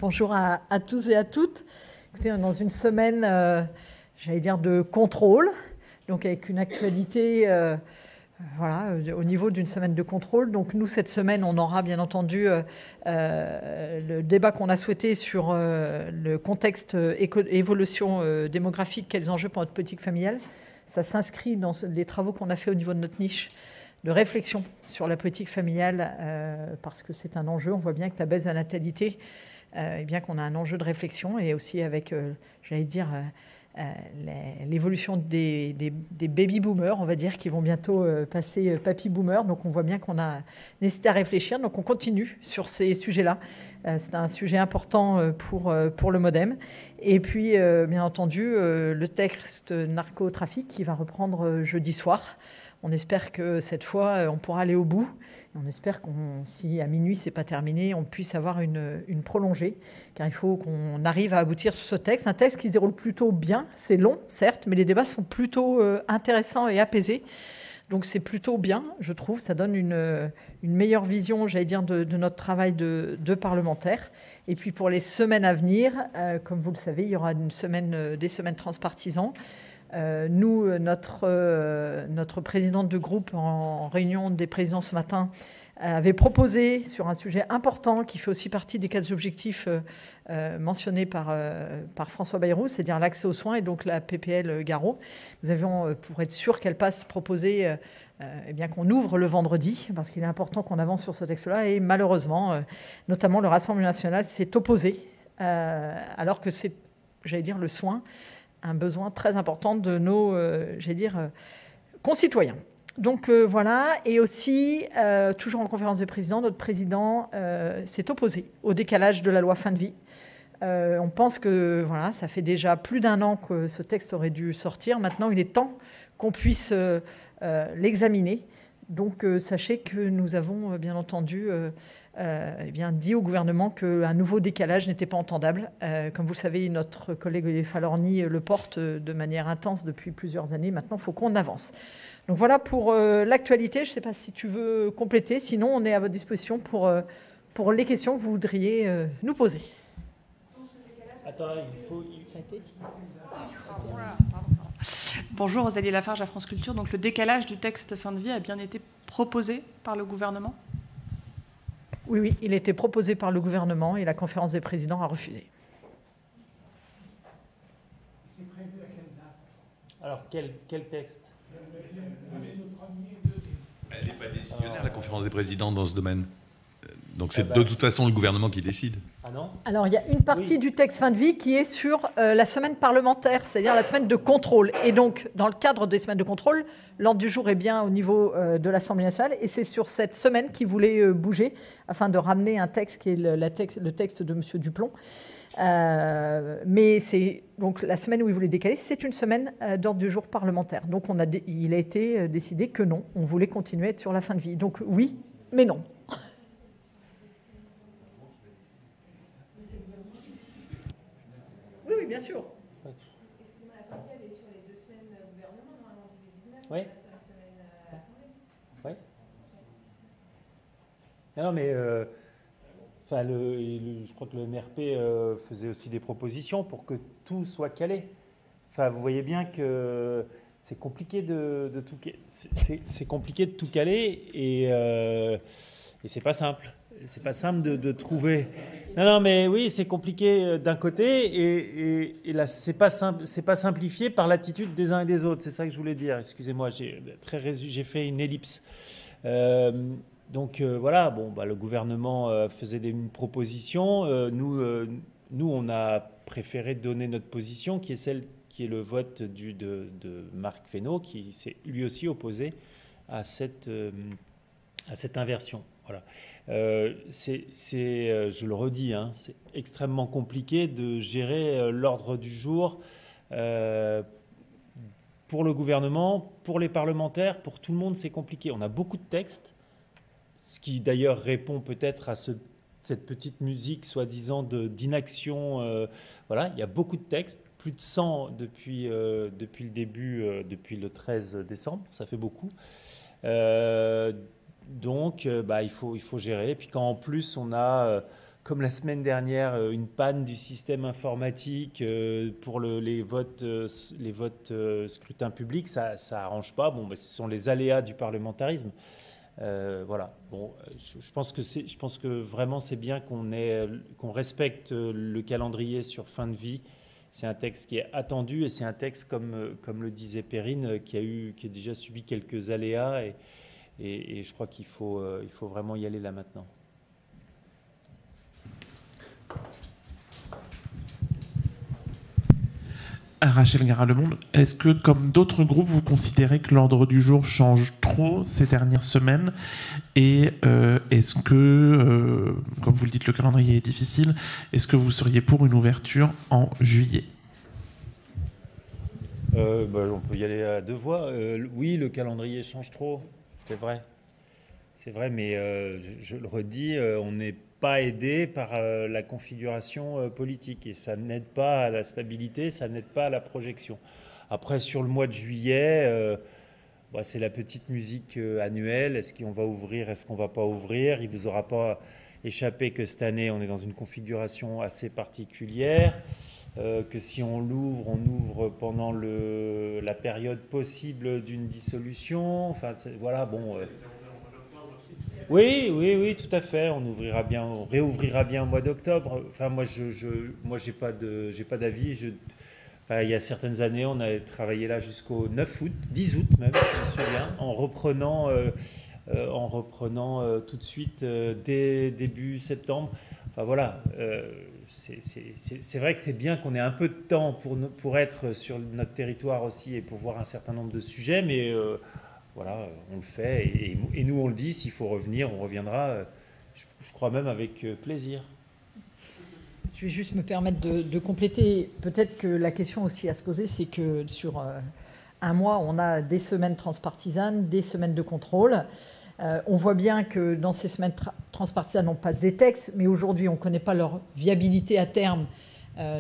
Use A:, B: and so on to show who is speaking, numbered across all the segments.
A: Bonjour à tous et à toutes. Écoutez, on est dans une semaine, j'allais dire, de contrôle, donc avec une actualité au niveau d'une semaine de contrôle. Donc nous, cette semaine, on aura bien entendu le débat qu'on a souhaité sur le contexte évolution démographique, quels enjeux pour notre politique familiale. Ça s'inscrit dans les travaux qu'on a fait au niveau de notre niche de réflexion sur la politique familiale, parce que c'est un enjeu. On voit bien que la baisse de la natalité, bien qu'on a un enjeu de réflexion, et aussi avec, j'allais dire, l'évolution des baby-boomers, on va dire, qui vont bientôt passer papy-boomers. Donc on voit bien qu'on a nécessité à réfléchir. Donc on continue sur ces sujets-là. C'est un sujet important pour le MoDem. Et puis, bien entendu, le texte narcotrafic qui va reprendre jeudi soir. On espère que cette fois, on pourra aller au bout. On espère si à minuit, ce n'est pas terminé, on puisse avoir une prolongée. Car il faut qu'on arrive à aboutir sur ce texte. Un texte qui se déroule plutôt bien. C'est long, certes, mais les débats sont plutôt intéressants et apaisés. Donc c'est plutôt bien, je trouve. Ça donne une meilleure vision, j'allais dire, de notre travail de parlementaire. Et puis pour les semaines à venir, comme vous le savez, il y aura des semaines transpartisans. Nous, notre présidente de groupe en réunion des présidents ce matin avait proposé sur un sujet important qui fait aussi partie des 4 objectifs mentionnés par François Bayrou, c'est-à-dire l'accès aux soins et donc la PPL Garot. Nous avions, pour être sûr qu'elle passe, proposé qu'on ouvre le vendredi, parce qu'il est important qu'on avance sur ce texte-là. Et malheureusement, notamment le Rassemblement national s'est opposé, alors que c'est, j'allais dire, le soin, un besoin très important de nos, concitoyens. Donc voilà, et aussi, toujours en conférence des présidents, notre président s'est opposé au décalage de la loi fin de vie. On pense que voilà, ça fait déjà plus d'1 an que ce texte aurait dû sortir. Maintenant, il est temps qu'on puisse l'examiner. Donc sachez que nous avons bien entendu dit au gouvernement qu'un nouveau décalage n'était pas entendable. Comme vous le savez, notre collègue Olivier Falorni le porte de manière intense depuis plusieurs années. Maintenant, il faut qu'on avance. Donc voilà pour l'actualité. Je ne sais pas si tu veux compléter. Sinon, on est à votre disposition pour les questions que vous voudriez nous poser.
B: Attends, il faut...
A: Ça a été
C: Bonjour, Rosalie Lafarge à France Culture. Donc le décalage du texte fin de vie a bien été proposé par le gouvernement ?
A: Oui, il a été proposé par le gouvernement et la conférence des présidents a refusé.
B: C'est prévu à quelle date ? Alors, quel texte ?
D: Elle n'est pas décisionnaire, la conférence des présidents, dans ce domaine. Donc c'est de toute façon le gouvernement qui décide.
B: Ah non ?
A: Alors, il y a une partie du texte fin de vie qui est sur la semaine parlementaire, c'est-à-dire la semaine de contrôle. Et donc, dans le cadre des semaines de contrôle, l'ordre du jour est bien au niveau de l'Assemblée nationale. Et c'est sur cette semaine qu'ils voulaient bouger afin de ramener un texte qui est le texte de M. Duplon. Mais c'est donc la semaine où ils voulaient décaler, c'est une semaine d'ordre du jour parlementaire. Donc, il a été décidé que non, on voulait continuer à être sur la fin de vie. Donc oui, mais non. Oui, bien sûr.
E: Excusez-moi, la famille, elle est sur les 2 semaines gouvernement, normalement, du 19,
B: oui.
E: Sur la semaine Assemblée.
B: Oui. Non, mais je crois que le MRP faisait aussi des propositions pour que tout soit calé. Enfin, vous voyez bien que c'est compliqué de tout, c'est compliqué de tout caler et c'est pas simple. C'est pas simple de trouver. Non, mais oui, c'est compliqué d'un côté et là, c'est pas simplifié par l'attitude des uns et des autres. C'est ça que je voulais dire. Excusez-moi, j'ai fait une ellipse. Donc voilà, le gouvernement faisait une proposition. Nous, on a préféré donner notre position, qui est celle qui est le vote de Marc Fesneau, qui s'est lui aussi opposé à cette inversion. Voilà. Je le redis, c'est extrêmement compliqué de gérer l'ordre du jour pour le gouvernement, pour les parlementaires, pour tout le monde, c'est compliqué. On a beaucoup de textes, ce qui d'ailleurs répond peut-être à cette petite musique soi-disant d'inaction. Voilà, il y a beaucoup de textes, plus de 100 depuis le début, depuis le 13 décembre, ça fait beaucoup. Donc, il faut gérer. Et puis quand en plus on a comme la semaine dernière, une panne du système informatique pour les votes scrutin public, ça arrange pas. Bon, ce sont les aléas du parlementarisme. Voilà. Bon, je pense que vraiment c'est bien qu'on respecte le calendrier sur fin de vie. C'est un texte qui est attendu et c'est un texte, comme le disait Perrine, qui a déjà subi quelques aléas et je crois qu'il faut vraiment y aller là maintenant.
F: Rachel Gara-Le Monde, est-ce que, comme d'autres groupes, vous considérez que l'ordre du jour change trop ces dernières semaines? Et est-ce que, comme vous le dites, le calendrier est difficile, est-ce que vous seriez pour une ouverture en juillet?
B: On peut y aller à deux voix. Oui, le calendrier change trop, c'est vrai. C'est vrai, mais je le redis, on n'est pas aidé par la configuration politique et ça n'aide pas à la stabilité, ça n'aide pas à la projection. Après, sur le mois de juillet, c'est la petite musique annuelle. Est-ce qu'on va ouvrir, est-ce qu'on ne va pas ouvrir? Il ne vous aura pas échappé que cette année, on est dans une configuration assez particulière, que si on l'ouvre, on ouvre pendant la période possible d'une dissolution. Enfin, voilà, bon... Oui, tout à fait. On réouvrira bien au mois d'octobre. Enfin, moi, j'ai pas d'avis. Il y a certaines années, on a travaillé là jusqu'au 9 août, 10 août même, je me souviens, en reprenant tout de suite dès début septembre. Enfin voilà, c'est vrai que c'est bien qu'on ait un peu de temps pour être sur notre territoire aussi et pour voir un certain nombre de sujets, mais voilà, on le fait et nous on le dit, s'il faut revenir, on reviendra, je crois même avec plaisir.
A: Je vais juste me permettre de compléter. Peut-être que la question aussi à se poser, c'est que sur un mois, on a des semaines transpartisanes, des semaines de contrôle. On voit bien que dans ces semaines transpartisanes, on passe des textes, mais aujourd'hui, on ne connaît pas leur viabilité à terme,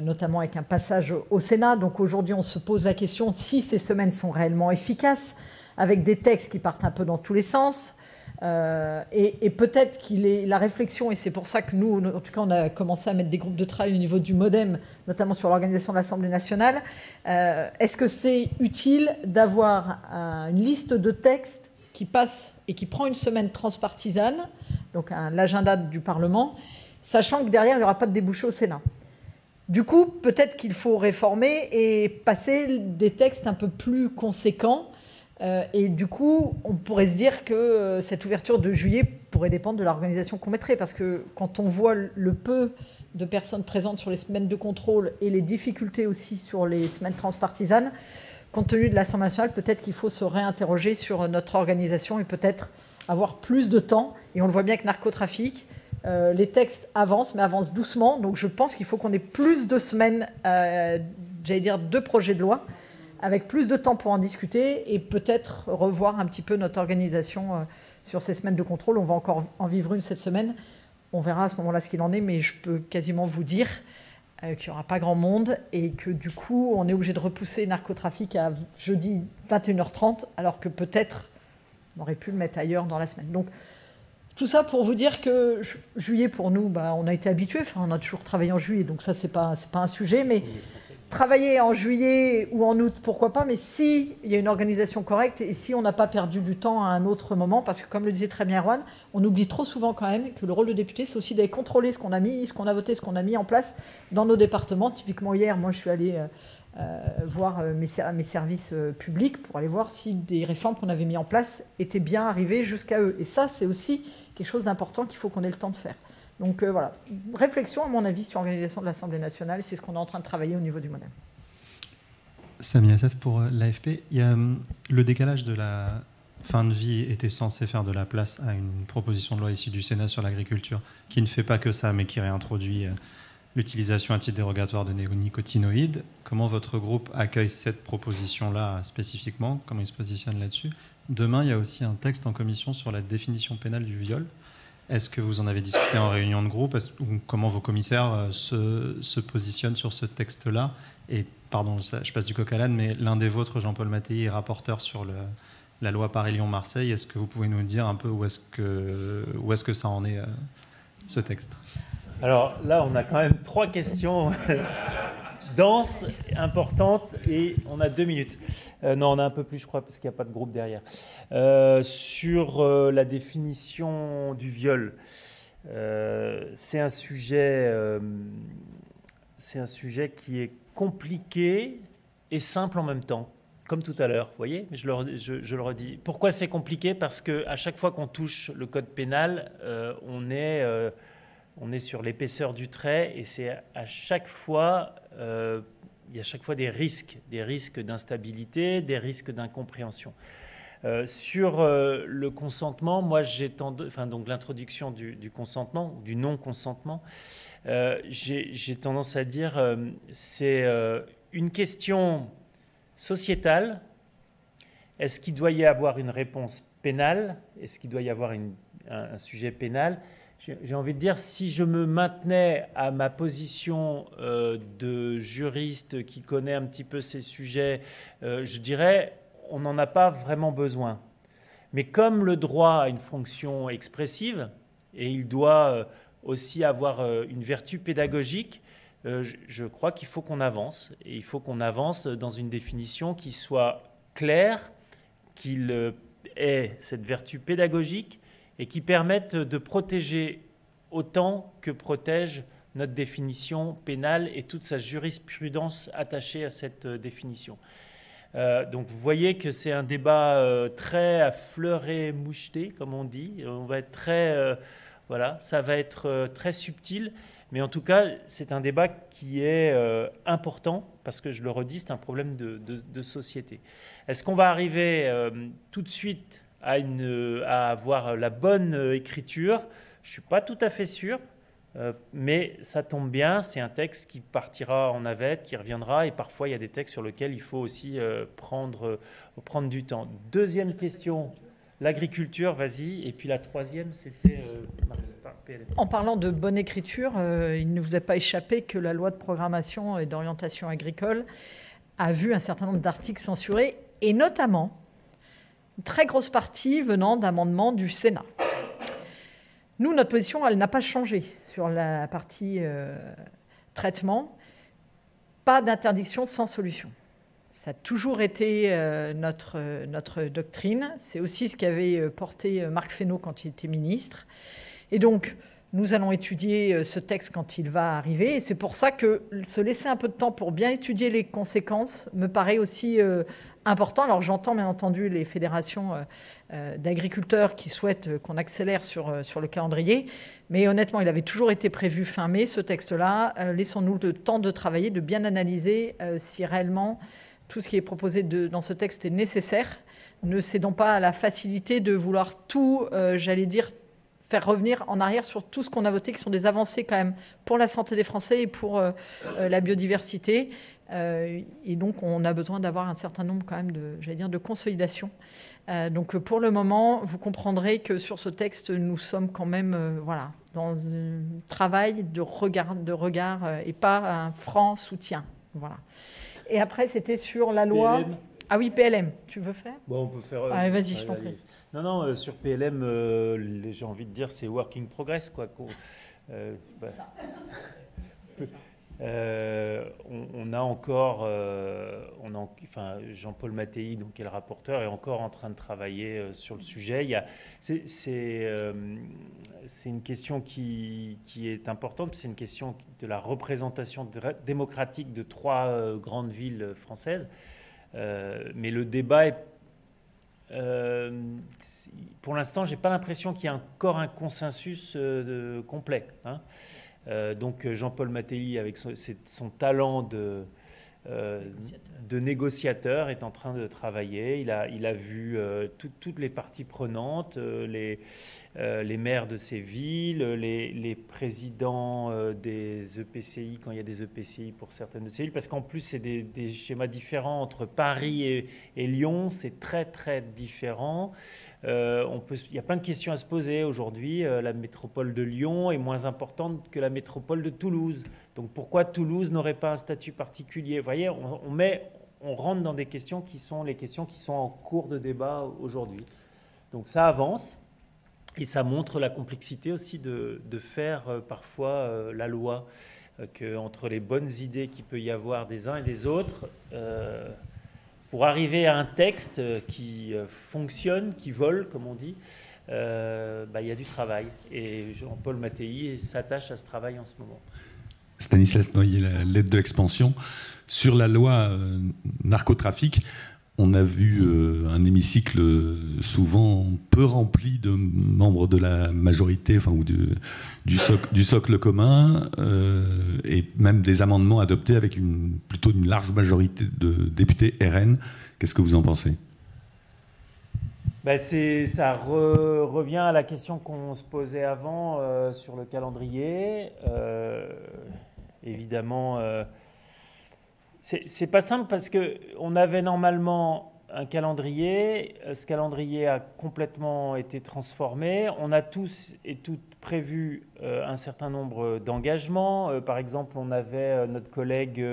A: notamment avec un passage au Sénat. Donc aujourd'hui, on se pose la question si ces semaines sont réellement efficaces, avec des textes qui partent un peu dans tous les sens. Et peut-être la réflexion, et c'est pour ça que nous, en tout cas, on a commencé à mettre des groupes de travail au niveau du MoDem, notamment sur l'organisation de l'Assemblée nationale. Est-ce que c'est utile d'avoir une liste de textes qui passe et qui prend une semaine transpartisane, donc l'agenda du Parlement, sachant que derrière, il n'y aura pas de débouché au Sénat? Du coup, peut-être qu'il faut réformer et passer des textes un peu plus conséquents. Et du coup, on pourrait se dire que cette ouverture de juillet pourrait dépendre de l'organisation qu'on mettrait. Parce que quand on voit le peu de personnes présentes sur les semaines de contrôle et les difficultés aussi sur les semaines transpartisanes, compte tenu de l'Assemblée nationale, peut-être qu'il faut se réinterroger sur notre organisation et peut-être avoir plus de temps. Et on le voit bien avec narcotrafic. Les textes avancent, mais avancent doucement. Donc je pense qu'il faut qu'on ait plus de semaines, de projets de loi, avec plus de temps pour en discuter et peut-être revoir un petit peu notre organisation sur ces semaines de contrôle. On va encore en vivre une cette semaine. On verra à ce moment-là ce qu'il en est, mais je peux quasiment vous dire qu'il n'y aura pas grand monde et que du coup, on est obligé de repousser narcotrafic à jeudi 21h30, alors que peut-être on aurait pu le mettre ailleurs dans la semaine. Donc, tout ça pour vous dire que juillet, pour nous, on a été habitués. Enfin, on a toujours travaillé en juillet, donc ça, c'est pas un sujet, mais... Travailler en juillet ou en août, pourquoi pas, mais s'il y a une organisation correcte et si on n'a pas perdu du temps à un autre moment, parce que comme le disait très bien Erwan, on oublie trop souvent quand même que le rôle de député, c'est aussi d'aller contrôler ce qu'on a mis, ce qu'on a voté, ce qu'on a mis en place dans nos départements. Typiquement hier, moi je suis allée voir mes services publics pour aller voir si des réformes qu'on avait mis en place étaient bien arrivées jusqu'à eux. Et ça, c'est aussi quelque chose d'important qu'il faut qu'on ait le temps de faire. Donc voilà, réflexion à mon avis sur l'organisation de l'Assemblée nationale, c'est ce qu'on est en train de travailler au niveau du MoDem.
G: Sami Assef pour l'AFP. Il y a le décalage de la fin de vie était censé faire de la place à une proposition de loi issue du Sénat sur l'agriculture qui ne fait pas que ça, mais qui réintroduit l'utilisation à titre dérogatoire de néonicotinoïdes. Comment votre groupe accueille cette proposition-là spécifiquement? Comment il se positionne là-dessus? Demain, il y a aussi un texte en commission sur la définition pénale du viol. Est-ce que vous en avez discuté en réunion de groupe? Comment vos commissaires se positionnent sur ce texte-là? Et pardon, je passe du coq à l'âne, mais l'un des vôtres, Jean-Paul Mattei, est rapporteur sur la loi Paris-Lyon-Marseille. Est-ce que vous pouvez nous dire un peu où est-ce que ça en est, ce texte?
B: Alors là, on a quand même 3 questions denses, importantes, et on a 2 minutes. Non, on a un peu plus, je crois, parce qu'il n'y a pas de groupe derrière. Sur la définition du viol, c'est un sujet qui est compliqué et simple en même temps, comme tout à l'heure. Vous voyez, je le redis. Pourquoi c'est compliqué? Parce qu'à chaque fois qu'on touche le code pénal, on est sur l'épaisseur du trait, et c'est à chaque fois, il y a à chaque fois des risques d'instabilité, des risques d'incompréhension. Sur le consentement, moi donc l'introduction du consentement, du non-consentement, j'ai tendance à dire c'est une question sociétale. Est-ce qu'il doit y avoir une réponse pénale? Est-ce qu'il doit y avoir un sujet pénal? J'ai envie de dire, si je me maintenais à ma position de juriste qui connaît un petit peu ces sujets, je dirais on n'en a pas vraiment besoin. Mais comme le droit a une fonction expressive et il doit aussi avoir une vertu pédagogique, je crois qu'il faut qu'on avance. Et il faut qu'on avance dans une définition qui soit claire, qu'il ait cette vertu pédagogique et qui permette de protéger autant que protège notre définition pénale et toute sa jurisprudence attachée à cette définition. Donc vous voyez que c'est un débat très à fleur et moucheté, comme on dit. On va être très, voilà, ça va être très subtil, mais en tout cas c'est un débat qui est important parce que je le redis, c'est un problème de société. Est-ce qu'on va arriver tout de suite à avoir la bonne écriture? Je ne suis pas tout à fait sûr. Mais ça tombe bien, c'est un texte qui partira en navette, qui reviendra, et parfois il y a des textes sur lesquels il faut aussi prendre du temps. Deuxième question, l'agriculture, vas-y, et puis la troisième, c'était PLM.
A: En parlant de bonne écriture, il ne vous a pas échappé que la loi de programmation et d'orientation agricole a vu un certain nombre d'articles censurés, et notamment une très grosse partie venant d'amendements du Sénat. Nous, notre position, elle n'a pas changé sur la partie traitement. Pas d'interdiction sans solution. Ça a toujours été notre doctrine. C'est aussi ce qu'avait porté Marc Fesneau quand il était ministre. Et donc, nous allons étudier ce texte quand il va arriver. Et c'est pour ça que se laisser un peu de temps pour bien étudier les conséquences me paraît aussi important. Alors j'entends bien entendu les fédérations d'agriculteurs qui souhaitent qu'on accélère sur le calendrier. Mais honnêtement, il avait toujours été prévu fin mai, ce texte-là. Laissons-nous le temps de travailler, de bien analyser si réellement tout ce qui est proposé dans ce texte est nécessaire. Ne cédons pas à la facilité de vouloir tout, j'allais dire, faire revenir en arrière sur tout ce qu'on a voté, qui sont des avancées quand même pour la santé des Français et pour la biodiversité. Et donc, on a besoin d'avoir un certain nombre quand même de consolidation. Donc, pour le moment, vous comprendrez que sur ce texte, nous sommes quand même dans un travail de regard et pas un franc soutien. Voilà. Et après, c'était sur la loi...
B: PLM.
A: Ah oui, PLM, tu veux faire?
B: Bon, on peut faire...
A: Allez, vas-y, je t'en prie.
B: Non, sur PLM, j'ai envie de dire, c'est work in progress, quoi. C'est ça. On a encore... Jean-Paul Mattei, donc, qui est le rapporteur, est encore en train de travailler sur le sujet. C'est une question qui est importante, c'est une question de la représentation démocratique de 3 grandes villes françaises. Mais le débat est... pour l'instant, je n'ai pas l'impression qu'il y ait encore un consensus complet. Donc Jean-Paul Mattei, avec son talent de négociateur, est en train de travailler. Il a vu toutes les parties prenantes, les maires de ces villes, les présidents des EPCI, quand il y a des EPCI pour certaines de ces villes, parce qu'en plus, c'est des schémas différents entre Paris et Lyon, c'est très, très différent. Il y a plein de questions à se poser aujourd'hui. La métropole de Lyon est moins importante que la métropole de Toulouse. Donc pourquoi Toulouse n'aurait pas un statut particulier? Vous voyez, on rentre dans des questions qui sont les questions qui sont en cours de débat aujourd'hui. Donc ça avance. Et ça montre la complexité aussi de faire parfois la loi, qu'entre les bonnes idées qu'il peut y avoir des uns et des autres, pour arriver à un texte qui fonctionne, qui vole, comme on dit, il y a du travail. Et Jean-Paul Mattei s'attache à ce travail en ce moment.
D: Stanislas Noyer, la lettre de l'expansion. Sur la loi narcotrafic, on a vu un hémicycle souvent peu rempli de membres de la majorité, enfin, ou du socle commun, et même des amendements adoptés avec plutôt une large majorité de députés RN. Qu'est-ce que vous en pensez ?
B: Ça revient à la question qu'on se posait avant sur le calendrier. Évidemment, c'est pas simple parce qu'on avait normalement un calendrier. Ce calendrier a complètement été transformé. On a tous et toutes prévu un certain nombre d'engagements. Par exemple, on avait notre collègue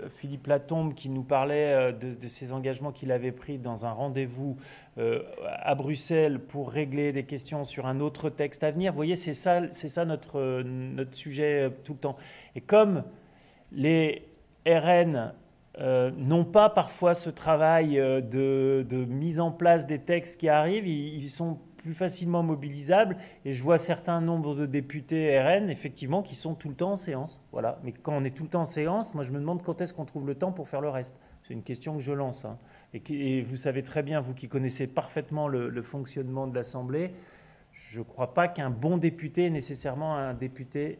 B: Philippe Latombe qui nous parlait de ces engagements qu'il avait pris dans un rendez-vous à Bruxelles pour régler des questions sur un autre texte à venir. Vous voyez, c'est ça notre sujet tout le temps. Et comme les RN n'ont pas parfois ce travail de mise en place des textes qui arrivent, ils sont plus facilement mobilisables, et je vois certains nombres de députés RN effectivement qui sont tout le temps en séance. Voilà. Mais quand on est tout le temps en séance, moi je me demande quand est-ce qu'on trouve le temps pour faire le reste. C'est une question que je lance. Hein. Et vous savez très bien, vous qui connaissez parfaitement le fonctionnement de l'Assemblée, je ne crois pas qu'un bon député est nécessairement un député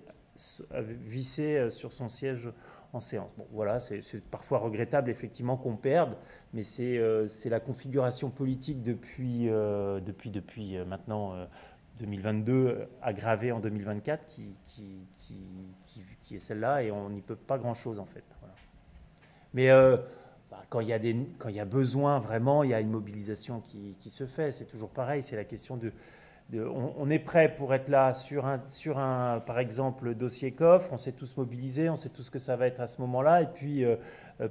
B: vissé sur son siège en séance. Bon, voilà, c'est parfois regrettable effectivement qu'on perde, mais c'est la configuration politique depuis maintenant 2022, aggravée en 2024, qui est celle-là, et on n'y peut pas grand-chose en fait. Voilà. Mais quand il y a besoin vraiment, il y a une mobilisation qui se fait. C'est toujours pareil, c'est la question on est prêt pour être là sur un, par exemple, dossier coffre, on s'est tous mobilisés, on sait tous que ça va être à ce moment-là, et puis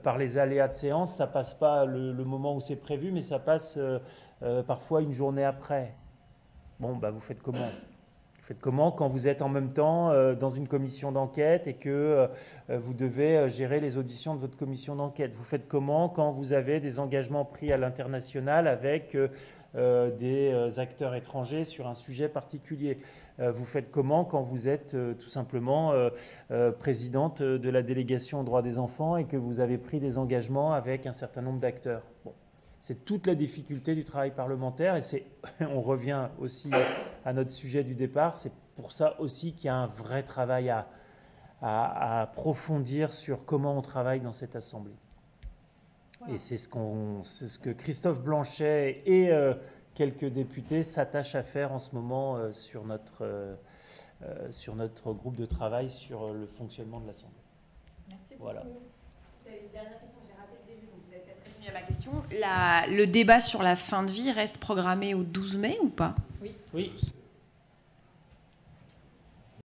B: par les aléas de séance, ça passe pas le moment où c'est prévu, mais ça passe parfois une journée après. Bon, vous faites comment ? Vous faites comment quand vous êtes en même temps dans une commission d'enquête et que vous devez gérer les auditions de votre commission d'enquête ? Vous faites comment quand vous avez des engagements pris à l'international avec des acteurs étrangers sur un sujet particulier ? Vous faites comment quand vous êtes tout simplement présidente de la délégation aux droits des enfants et que vous avez pris des engagements avec un certain nombre d'acteurs ? Bon. C'est toute la difficulté du travail parlementaire, et on revient aussi à notre sujet du départ, c'est pour ça aussi qu'il y a un vrai travail à approfondir sur comment on travaille dans cette Assemblée. Voilà. Et c'est ce que Christophe Blanchet et quelques députés s'attachent à faire en ce moment sur notre groupe de travail sur le fonctionnement de l'Assemblée.
E: Merci beaucoup.
B: Voilà.
E: C'est une dernière question que j'ai ratée le début, donc vous avez peut-être répondu
C: à ma question. Le débat sur la fin de vie reste programmé au 12 mai ou pas ?
B: Oui.